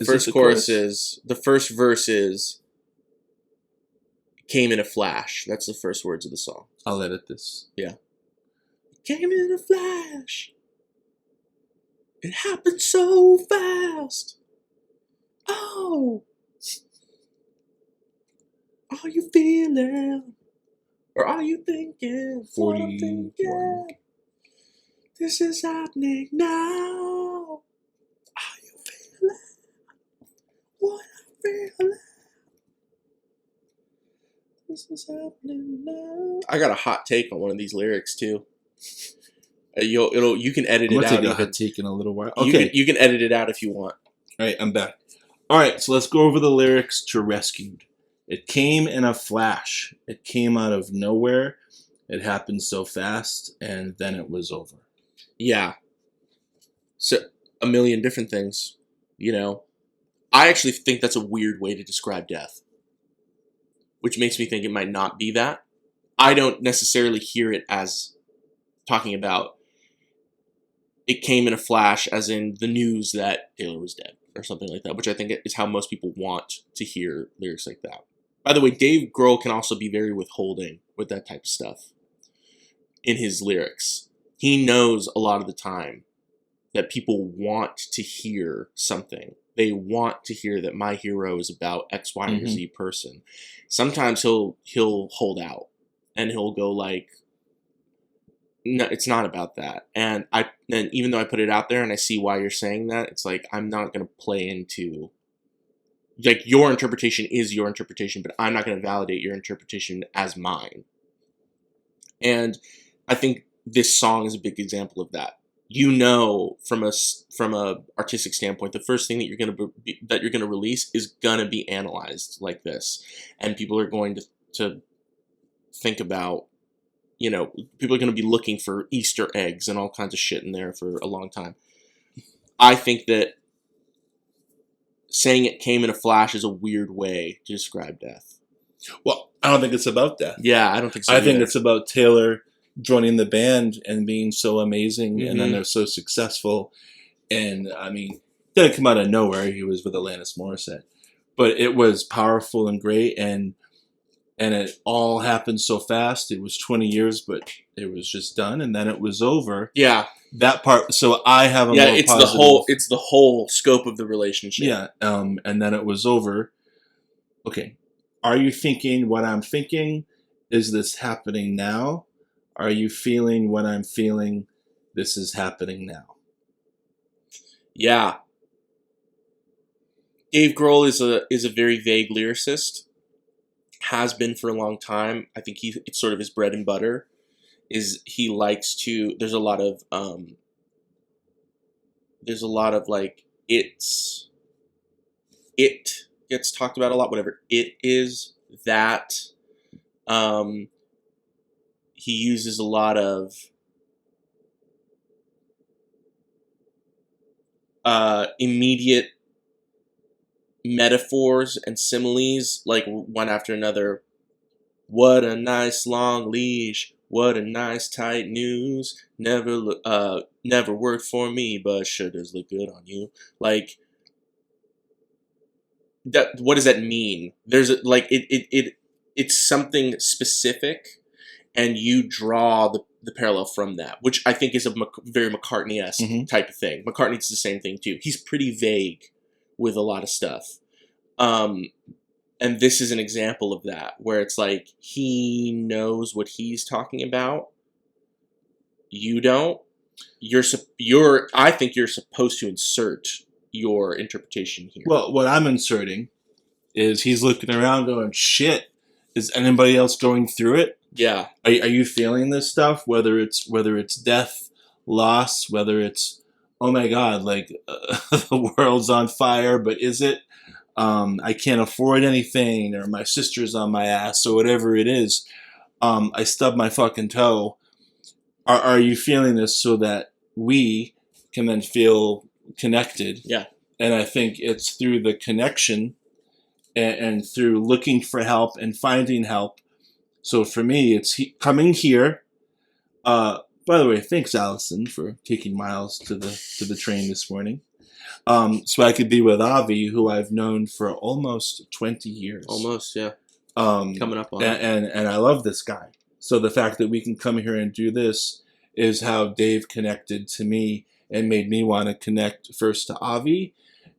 first chorus is, the first verse is, came in a flash. That's the first words of the song. I'll edit this. Yeah. Came in a flash. It happened so fast. Oh. Are you feeling? Or are you thinking? 41. This is happening now. Are you feeling what I'm feeling? This is happening now. I got a hot take on one of these lyrics too. You can edit it out. I'll take a take in a little while. Okay, you can edit it out if you want. All right, I'm back. All right, so let's go over the lyrics to Rescued. It came in a flash. It came out of nowhere. It happened so fast, and then it was over. Yeah. So, a million different things, you know. I actually think that's a weird way to describe death, which makes me think it might not be that. I don't necessarily hear it as talking about it came in a flash, as in the news that Taylor was dead or something like that, which I think is how most people want to hear lyrics like that. By the way, Dave Grohl can also be very withholding with that type of stuff in his lyrics. He knows a lot of the time that people want to hear something. They want to hear that my hero is about X, Y, or Z person. Sometimes he'll hold out and he'll go like, no, it's not about that. And even though I put it out there and I see why you're saying that, it's like, I'm not going to play into, like, your interpretation is your interpretation, but I'm not going to validate your interpretation as mine. And I think this song is a big example of that. You know, from a artistic standpoint, the first thing that you're gonna release is gonna be analyzed like this, and people are going to think about, you know, people are gonna be looking for Easter eggs and all kinds of shit in there for a long time. I think that saying it came in a flash is a weird way to describe death. Well, I don't think it's about death. Yeah, I don't think so. I think it's about Taylor joining the band and being so amazing, and then they're so successful. And I mean, it didn't come out of nowhere. He was with Alanis Morissette, but it was powerful and great, and it all happened so fast. It was 20 years, but it was just done, and then it was over. Yeah, that part. So I have a more it's positive, it's the whole scope of the relationship. Yeah, and then it was over. Okay, are you thinking what I'm thinking? Is this happening now? Are you feeling what I'm feeling? This is happening now. Yeah. Dave Grohl is a very vague lyricist. Has been for a long time. I think it's sort of his bread and butter. Is he likes to? There's a lot of like it gets talked about a lot. Whatever it is, that. He uses a lot of immediate metaphors and similes, like one after another. What a nice long leash. What a nice tight noose. Never worked for me, but sure does look good on you. Like that. What does that mean? There's it's something specific. And you draw the parallel from that, which I think is a very McCartney-esque type of thing. McCartney's the same thing, too. He's pretty vague with a lot of stuff. And this is an example of that, where it's like he knows what he's talking about. You don't. I think you're supposed to insert your interpretation here. Well, what I'm inserting is he's looking around going, shit, is anybody else going through it? Yeah. Are you feeling this stuff? Whether it's death, loss, whether it's, oh my God, like the world's on fire, but is it? I can't afford anything, or my sister's on my ass, or whatever it is. I stubbed my fucking toe. Are you feeling this so that we can then feel connected? Yeah. And I think it's through the connection and through looking for help and finding help. So for me, it's coming here. By the way, thanks, Allison, for taking Miles to the train this morning. So I could be with Avi, who I've known for almost 20 years. Almost, yeah. Coming up on it. And I love this guy. So the fact that we can come here and do this is how Dave connected to me and made me want to connect first to Avi.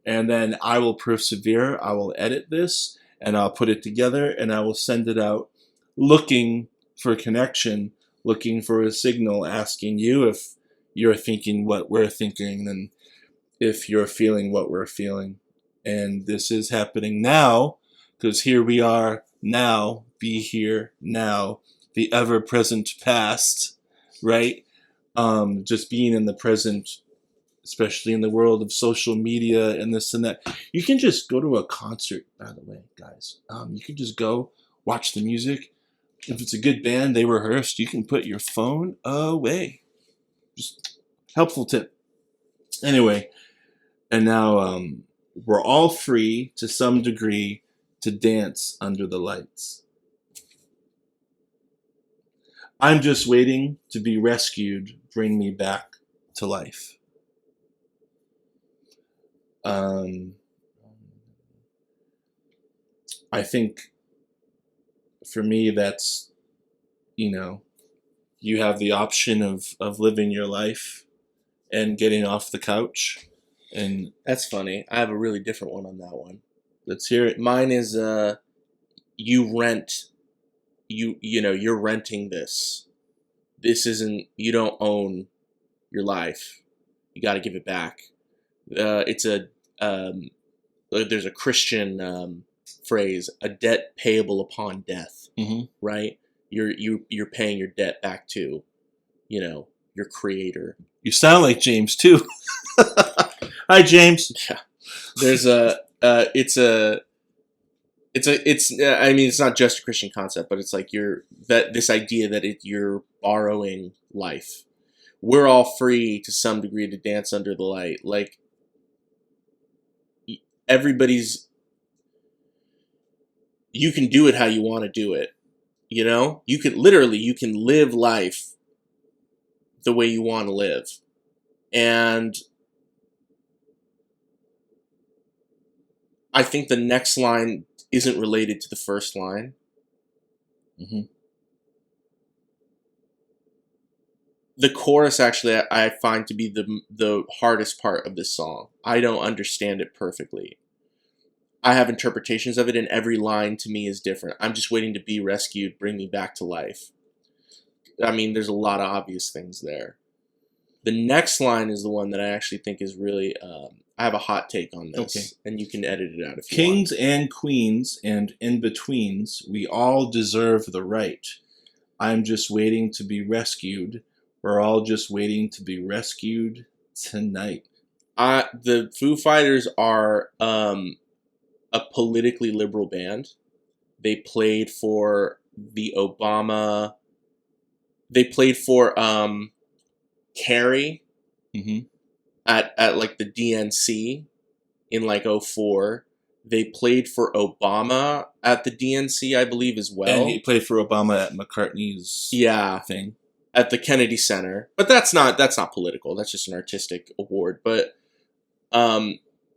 And then I will persevere. I will edit this, and I'll put it together, and I will send it out looking for connection, looking for a signal, asking you if you're thinking what we're thinking and if you're feeling what we're feeling. And this is happening now, because here we are now, be here now, the ever-present past, right? Just being in the present especially in the world of social media and this and that. You can just go to a concert, by the way, guys. You can just go watch the music. If it's a good band, they rehearsed, you can put your phone away. Just helpful tip. Anyway, and now we're all free to some degree to dance under the lights. I'm just waiting to be rescued, bring me back to life. I think for me that's, you have the option of living your life and getting off the couch. And that's funny. I have a really different one on that one. Let's hear it. Mine is you're renting this. This isn't, you don't own your life. You got to give it back. There's a Christian phrase, a debt payable upon death, right? You're paying your debt back to, your creator. You sound like James too. Hi, James. Yeah. There's it's not just a Christian concept, but it's like this idea that you're borrowing life. We're all free to some degree to dance under the light. Like you can do it how you want to do it. You can live life the way you want to live. And I think the next line isn't related to the first line. The chorus, actually, I find to be the hardest part of this song. I don't understand it perfectly. I have interpretations of it, and every line to me is different. I'm just waiting to be rescued, bring me back to life. I mean, there's a lot of obvious things there. The next line is the one that I actually think is really... I have a hot take on this, and you can edit it out if you want. Kings and queens and in-betweens, we all deserve the right. I'm just waiting to be rescued. We're all just waiting to be rescued tonight. The Foo Fighters are a politically liberal band. They played for the Obama... They played for Kerry. At like the DNC in like 2004. They played for Obama at the DNC, I believe, as well. And he played for Obama at McCartney's thing. At the Kennedy Center. But that's not political. That's just an artistic award. But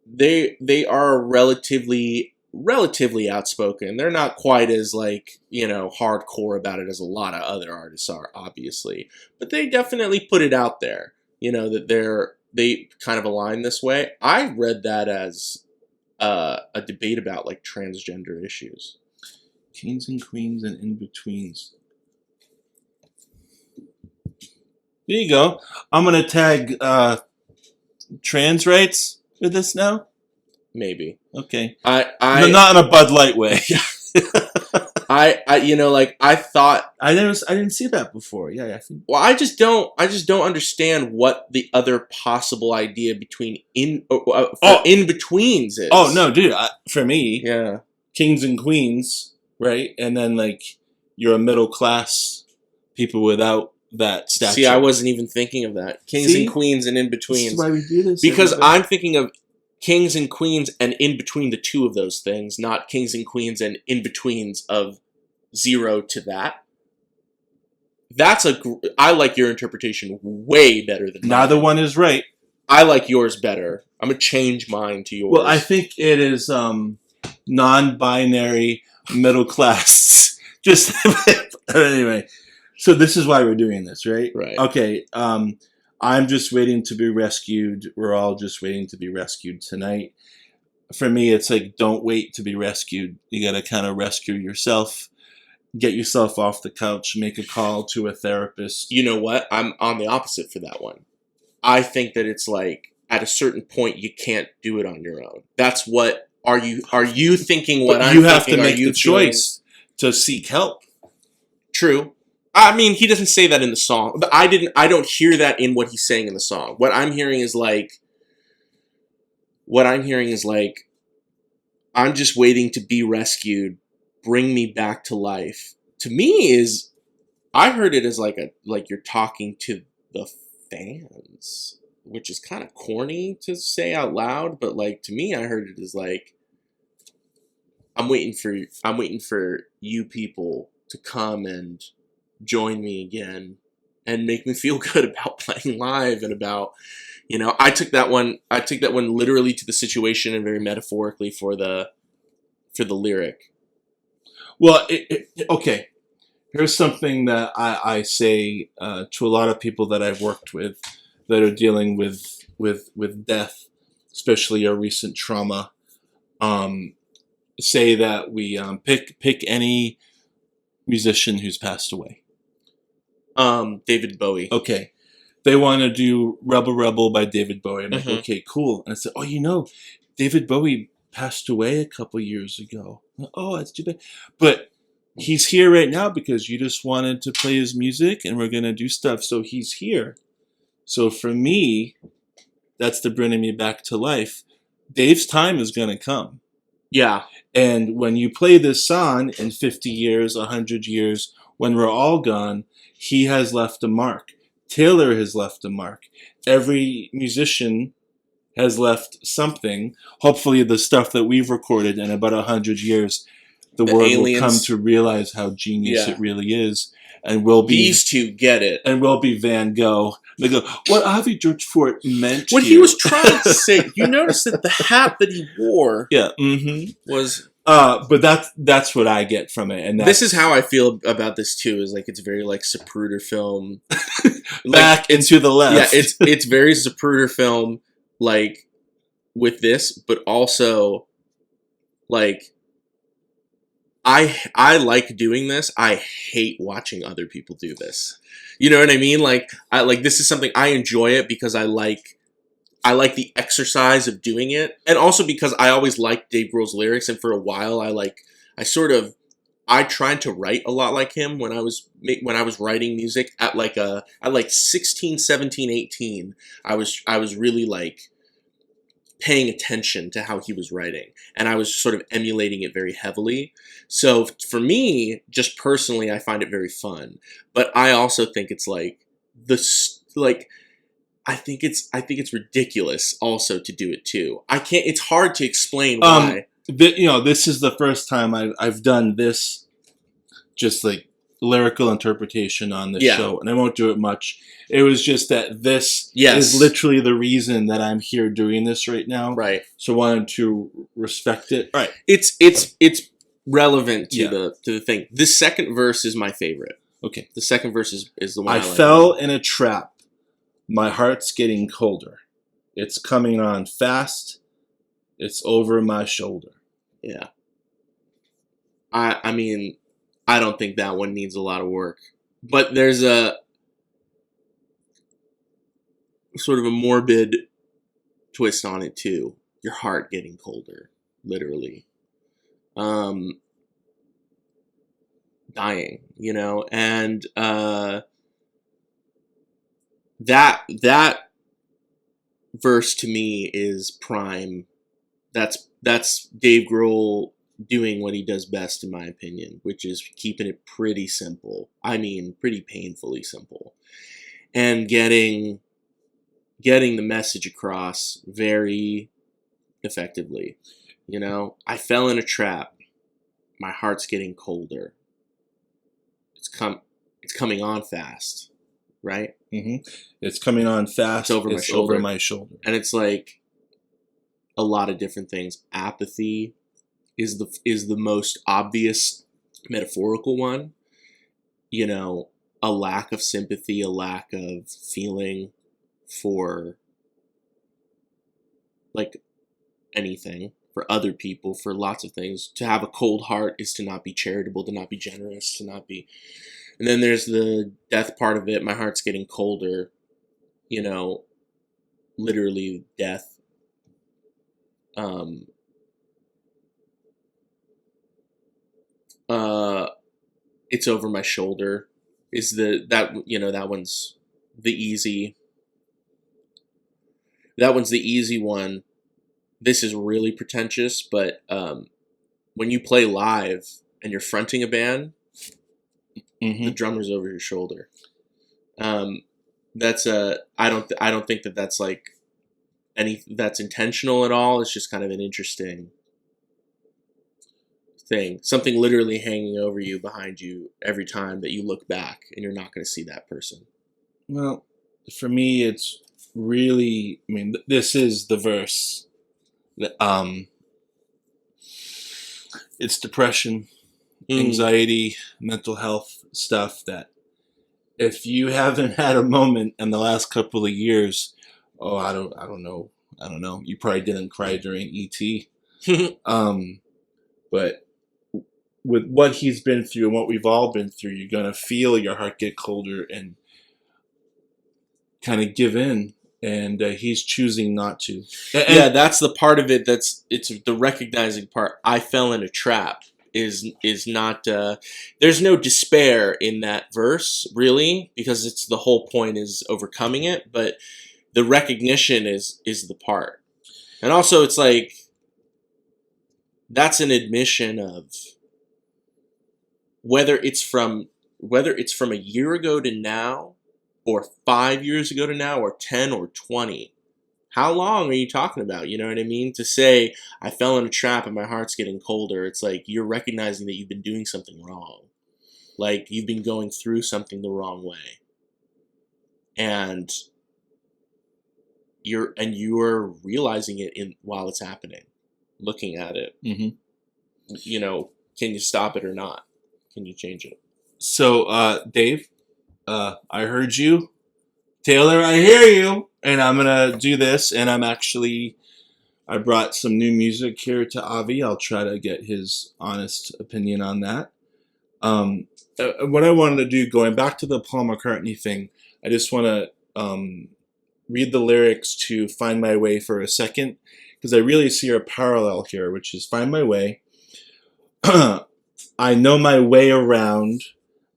they are relatively outspoken. They're not quite as hardcore about it as a lot of other artists are, obviously. But they definitely put it out there, that they kind of align this way. I read that as a debate about like transgender issues. Kings and queens and in-betweens. There you go. I'm going to tag trans rights with this now? Maybe. Okay. I not in a Bud Light way. I thought I didn't see that before. Yeah, I think. Well, I just don't understand what the other possible idea between in-betweens is. Oh no, dude! For me, yeah, kings and queens, right? And then you're a middle class people without that stature. See, I wasn't even thinking of that. Kings and queens and in-betweens. This is why we do this. Because I'm thinking of kings and queens and in between the two of those things, not kings and queens and in-betweens of 0 to that. I like your interpretation way better than mine. Neither one is right. I like yours better. I'm going to change mine to yours. Well, I think it is non-binary, middle class. Just anyway. So this is why we're doing this, right? Right. Okay. I'm just waiting to be rescued. We're all just waiting to be rescued tonight. For me, it's like, don't wait to be rescued. You got to kind of rescue yourself. Get yourself off the couch. Make a call to a therapist. You know what? I'm on the opposite for that one. I think that it's like, at a certain point, you can't do it on your own. That's what... Are you thinking what I'm thinking? You have to make the choice to seek help. True. I mean, he doesn't say that in the song. But I don't hear that in what he's saying in the song. What I'm hearing is like, I'm just waiting to be rescued. Bring me back to life. To me I heard it as like you're talking to the fans, which is kind of corny to say out loud, but like to me, I heard it as like, I'm waiting for you people to come and join me again and make me feel good about playing live and about, I took that one literally to the situation and very metaphorically for the lyric. Well, okay. Here's something that I say to a lot of people that I've worked with that are dealing with death, especially a recent trauma. Say that we pick any musician who's passed away. David Bowie. Okay. They want to do Rebel Rebel by David Bowie. I'm like, Mhm. okay, cool. And I said, David Bowie passed away a couple years ago. Oh, that's too bad. But he's here right now because you just wanted to play his music and we're going to do stuff. So he's here. So for me, that's the bringing me back to life. Dave's time is going to come. Yeah. And when you play this song in 50 years, 100 years, when we're all gone, he has left a mark. Taylor has left a mark. Every musician has left something. Hopefully the stuff that we've recorded in about 100 years, the world aliens will come to realize how genius Yeah. it really is. And we'll be These two get it. And we'll be Van Gogh. They go, what Avi Durchfort meant What here. he was trying to say, you notice that the hat that he wore was... but that's what I get from it. And this is how I feel about this too, is like it's very like Zapruder film. Back into the left. Yeah, it's very Zapruder film, like with this, but also like I like doing this. I hate watching other people do this. You know what I mean? Like this is something I enjoy it because I like the exercise of doing it, and also because I always liked Dave Grohl's lyrics, and for a while I tried to write a lot like him when I was writing music at 16, 17, 18. I was really like paying attention to how he was writing, and I was sort of emulating it very heavily. So for me, just personally, I find it very fun, but I also think it's I think it's ridiculous also to do it too. It's hard to explain why. This is the first time I've done this, just like lyrical interpretation on this show, and I won't do it much. It was just that this is literally the reason that I'm here doing this right now. Right. So I wanted to respect it. Right. It's relevant to the thing. The second verse is my favorite. Okay. The second verse is the one I fell in a trap. My heart's getting colder. It's coming on fast. It's over my shoulder. Yeah. I mean, I don't think that one needs a lot of work. But there's a sort of a morbid twist on it too. Your heart getting colder, literally. Dying, and that verse to me is prime. That's Dave Grohl doing what he does best, in my opinion, which is keeping it pretty simple. I mean, pretty painfully simple, and getting the message across very effectively. I fell in a trap. My heart's getting colder. It's coming on fast, right? Mm-hmm. It's coming on fast. It's over my shoulder. And it's like a lot of different things. Apathy is the most obvious metaphorical one. A lack of sympathy, a lack of feeling for like anything, for other people, for lots of things. To have a cold heart is to not be charitable, to not be generous, to not be... And then there's the death part of it. My heart's getting colder. Literally death. It's over my shoulder. is that one's the easy. That one's the easy one. This is really pretentious, but when you play live and you're fronting a band, the drummer's over your shoulder. That's I don't think that's like that's intentional at all. It's just kind of an interesting thing. Something literally hanging over you, behind you, every time that you look back, and you're not going to see that person. Well, for me, it's really, I mean, this is the verse. It's depression, anxiety, mental health stuff that if you haven't had a moment in the last couple of years, I don't know, you probably didn't cry during E.T. But with what he's been through and what we've all been through, you're going to feel your heart get colder and kind of give in. And he's choosing not to. Yeah, that's the part of it it's the recognizing part. I fell in a trap is not, there's no despair in that verse, really, because it's the whole point is overcoming it, but the recognition is the part. And also it's like, that's an admission of whether it's from a year ago to now, or 5 years ago to now, or 10 or 20. How long are you talking about? You know what I mean? To say, I fell in a trap and my heart's getting colder, it's like you're recognizing that you've been doing something wrong. Like, you've been going through something the wrong way. And you're realizing it while it's happening. Looking at it. You know, can you stop it or not? Can you change it? So, Dave, I heard you. Taylor, I hear you. And I'm going to do this. And I brought some new music here to Avi. I'll try to get his honest opinion on that. What I wanted to do, going back to the Paul McCartney thing, I just want to read the lyrics to Find My Way for a second, because I really see a parallel here, which is find my way. I know my way around.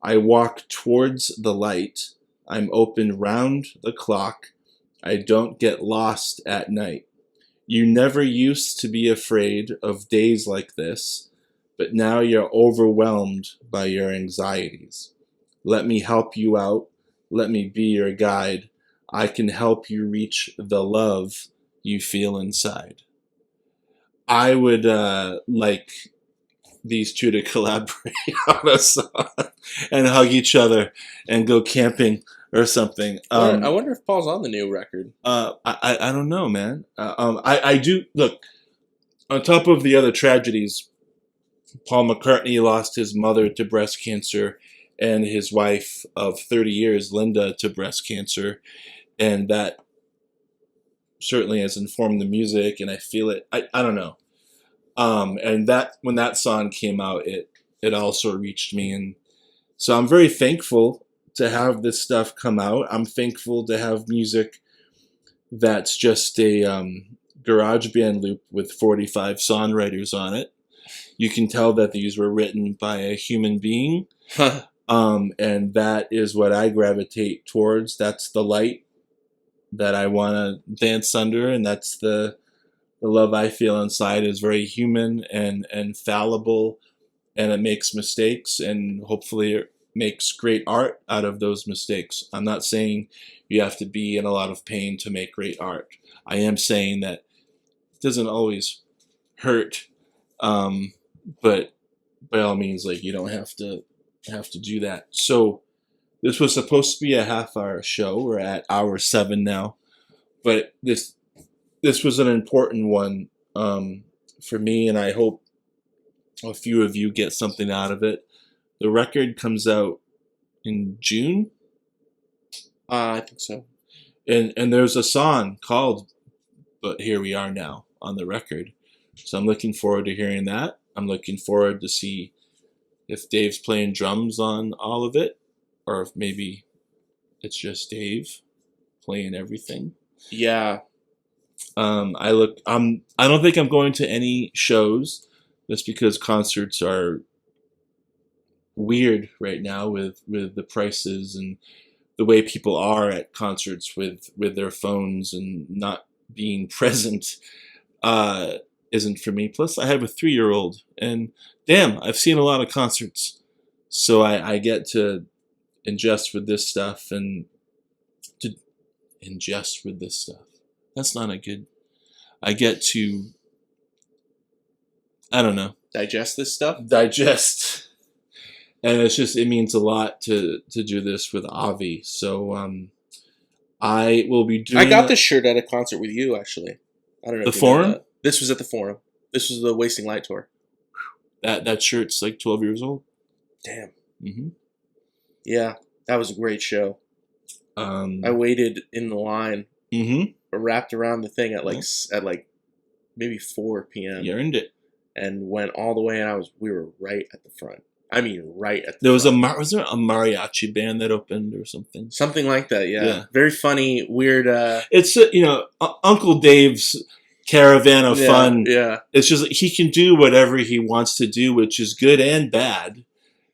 I walk towards the light. I'm open round the clock. I don't get lost at night. You never used to be afraid of days like this, but now you're overwhelmed by your anxieties. Let me help you out. Let me be your guide. I can help you reach the love you feel inside. I would like these two to collaborate on a song and hug each other and go camping or something. I wonder if Paul's on the new record. I don't know, man. I do look on top of the other tragedies. Paul McCartney lost his mother to breast cancer and his wife of 30 years, Linda, to breast cancer, and that certainly has informed the music. And I feel it. I don't know. And that when that song came out, it also reached me, and so I'm very thankful to have this stuff come out. I'm thankful to have music that's just a garage band loop with 45 songwriters on it. You can tell that these were written by a human being, and that is what I gravitate towards. That's the light that I want to dance under, and that's the love I feel inside is very human and fallible, and it makes mistakes, and hopefully it makes great art out of those mistakes. I'm not saying you have to be in a lot of pain to make great art. I am saying that it doesn't always hurt, but by all means, like, you don't have to do that. So this was supposed to be a half-hour show. We're at hour 7 now, but this was an important one for me, and I hope a few of you get something out of it. The record comes out in June. I think so. And there's a song called But Here We Are Now on the record. So I'm looking forward to hearing that. I'm looking forward to see if Dave's playing drums on all of it, or if maybe it's just Dave playing everything. Yeah. I don't think I'm going to any shows just because concerts are weird right now with the prices and the way people are at concerts with their phones and not being present isn't for me. Plus, I have a 3-year-old, and damn, I've seen a lot of concerts, so I get to ingest with this stuff and to ingest with this stuff. That's not a good. I get to. I don't know. Digest this stuff. Digest, and it means a lot to do this with Avi. So I will be doing. I got this shirt at a concert with you, actually. I don't know. The if you know Forum? that. This was at the Forum. This was the Wasting Light tour. That shirt's like 12 years old. Damn. Mm-hmm. Yeah, that was a great show. I waited in the line, wrapped around the thing at maybe 4 p.m. You earned it, and went all the way. And we were right at the front. I mean, right at the there front. was there a mariachi band that opened or something? Something like that. Yeah. Very funny, weird. It's Uncle Dave's caravan of fun. Yeah, it's just he can do whatever he wants to do, which is good and bad.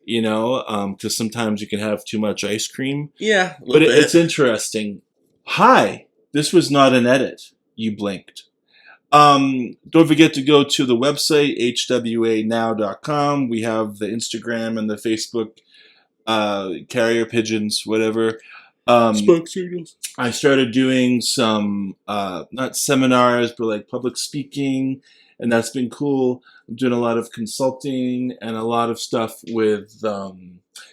Because sometimes you can have too much ice cream. Yeah, but it's interesting. Hi, this was not an edit. You blinked. Don't forget to go to the website, hwanow.com. We have the Instagram and the Facebook carrier pigeons, whatever. Smoke signals. I started doing some, not seminars, but like public speaking, and that's been cool. I'm doing a lot of consulting and a lot of stuff with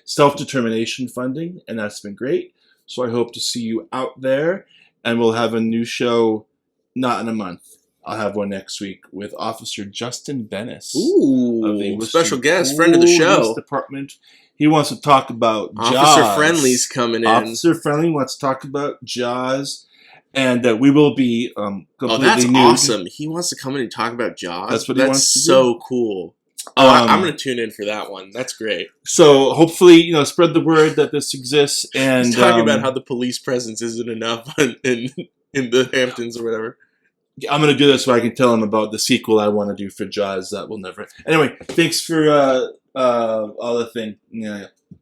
self-determination funding, and that's been great. So I hope to see you out there, and we'll have a new show, not in a month. I'll have one next week with Officer Justin Bennis. Ooh, of the special guest, friend of the show. Department. He wants to talk about Jaws. Officer Friendly's coming in. Officer Friendly wants to talk about Jaws. And we will be completely that's nude. Awesome. He wants to come in and talk about Jaws. That's what he wants to do. That's so cool. I'm going to tune in for that one. That's great. So hopefully, spread the word that this exists. And he's talking about how the police presence isn't enough in the Hamptons or whatever. I'm going to do this so I can tell him about the sequel I want to do for Jaws that will never... Anyway, thanks for all the thing. Yeah.